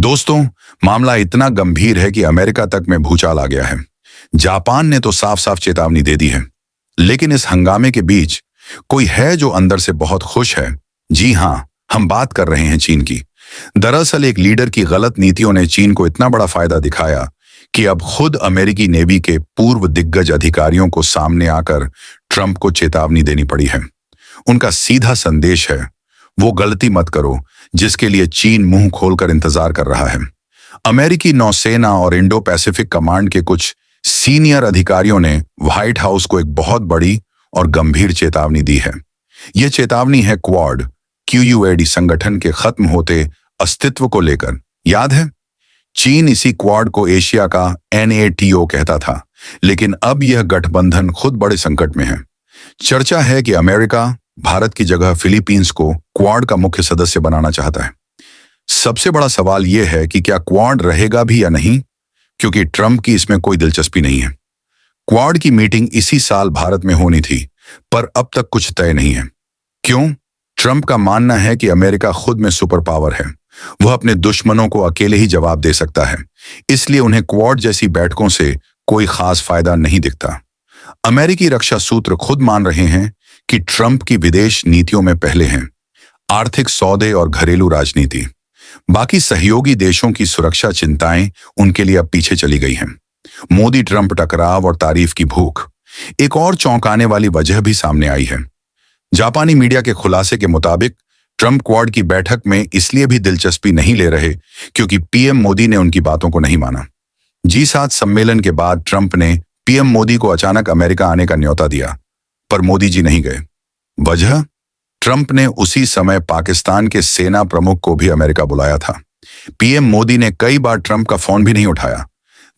दोस्तों, मामला इतना गंभीर है कि अमेरिका तक में भूचाल आ गया है। जापान ने तो साफ साफ चेतावनी दे दी है, लेकिन इस हंगामे के बीच कोई है जो अंदर से बहुत खुश है। जी हां, हम बात कर रहे हैं चीन की। दरअसल एक लीडर की गलत नीतियों ने चीन को इतना बड़ा फायदा दिखाया कि अब खुद अमेरिकी नेवी के पूर्व दिग्गज अधिकारियों को सामने आकर ट्रंप को चेतावनी देनी पड़ी है। उनका सीधा संदेश है, वो गलती मत करो जिसके लिए चीन मुंह खोलकर इंतजार कर रहा है। अमेरिकी नौसेना और इंडो पैसिफिक कमांड के कुछ सीनियर अधिकारियों ने व्हाइट हाउस को एक बहुत बड़ी और गंभीर चेतावनी दी है। यह चेतावनी है क्वाड QUAD संगठन के खत्म होते अस्तित्व को लेकर। याद है, चीन इसी क्वाड को एशिया का NATO कहता था, लेकिन अब यह गठबंधन खुद बड़े संकट में है। चर्चा है कि अमेरिका भारत की जगह फिलीपींस को क्वाड का मुख्य सदस्य बनाना चाहता है। सबसे बड़ा सवाल यह है कि क्या क्वाड रहेगा भी या नहीं, क्योंकि ट्रंप की इसमें कोई दिलचस्पी नहीं है। क्वाड की मीटिंग इसी साल भारत में होनी थी, पर अब तक कुछ तय नहीं है। क्यों? ट्रंप का मानना है कि अमेरिका खुद में सुपर पावर है, वह अपने दुश्मनों को अकेले ही जवाब दे सकता है, इसलिए उन्हें क्वाड जैसी बैठकों से कोई खास फायदा नहीं दिखता। अमेरिकी रक्षा सूत्र खुद मान रहे हैं कि ट्रंप की विदेश नीतियों में पहले हैं आर्थिक सौदे और घरेलू राजनीति। बाकी सहयोगी देशों की सुरक्षा चिंताएं उनके लिए अब पीछे चली गई हैं। मोदी ट्रंप टकराव और तारीफ की भूख। एक और चौंकाने वाली वजह भी सामने आई है। जापानी मीडिया के खुलासे के मुताबिक ट्रंप क्वाड की बैठक में इसलिए भी दिलचस्पी नहीं ले रहे क्योंकि PM मोदी ने उनकी बातों को नहीं माना। G7 सम्मेलन के बाद ट्रंप ने PM मोदी को अचानक अमेरिका आने का न्योता दिया, पर मोदी जी नहीं गए। वजह? ट्रंप ने उसी समय पाकिस्तान के सेना प्रमुख को भी अमेरिका बुलाया था। PM मोदी ने कई बार ट्रंप का फोन भी नहीं उठाया।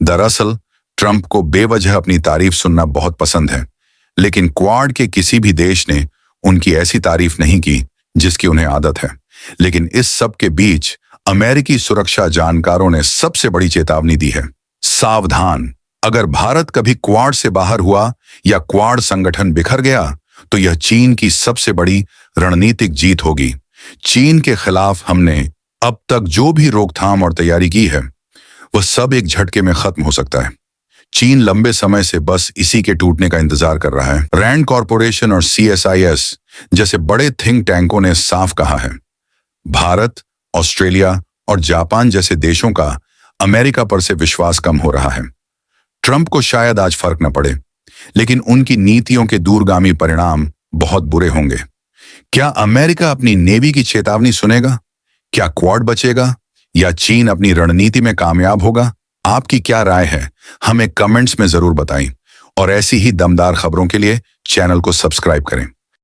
दरअसल ट्रंप को बेवजह अपनी तारीफ सुनना बहुत पसंद है, लेकिन क्वाड के किसी भी देश ने उनकी ऐसी तारीफ नहीं की जिसकी उन्हें आदत है। लेकिन इस सब के बीच अमेरिकी सुरक्षा जानकारों ने सबसे बड़ी चेतावनी दी है, सावधान, अगर भारत कभी क्वाड से बाहर हुआ या क्वाड संगठन बिखर गया तो यह चीन की सबसे बड़ी रणनीतिक जीत होगी। चीन के खिलाफ हमने अब तक जो भी रोकथाम और तैयारी की है, वह सब एक झटके में खत्म हो सकता है। चीन लंबे समय से बस इसी के टूटने का इंतजार कर रहा है। रैंड कॉरपोरेशन और CSIS जैसे बड़े थिंक टैंकों ने साफ कहा है, भारत, ऑस्ट्रेलिया और जापान जैसे देशों का अमेरिका पर से विश्वास कम हो रहा है। ट्रंप को शायद आज फर्क न पड़े, लेकिन उनकी नीतियों के दूरगामी परिणाम बहुत बुरे होंगे। क्या अमेरिका अपनी नेवी की चेतावनी सुनेगा? क्या क्वाड बचेगा या चीन अपनी रणनीति में कामयाब होगा? आपकी क्या राय है, हमें कमेंट्स में जरूर बताएं। और ऐसी ही दमदार खबरों के लिए चैनल को सब्सक्राइब करें।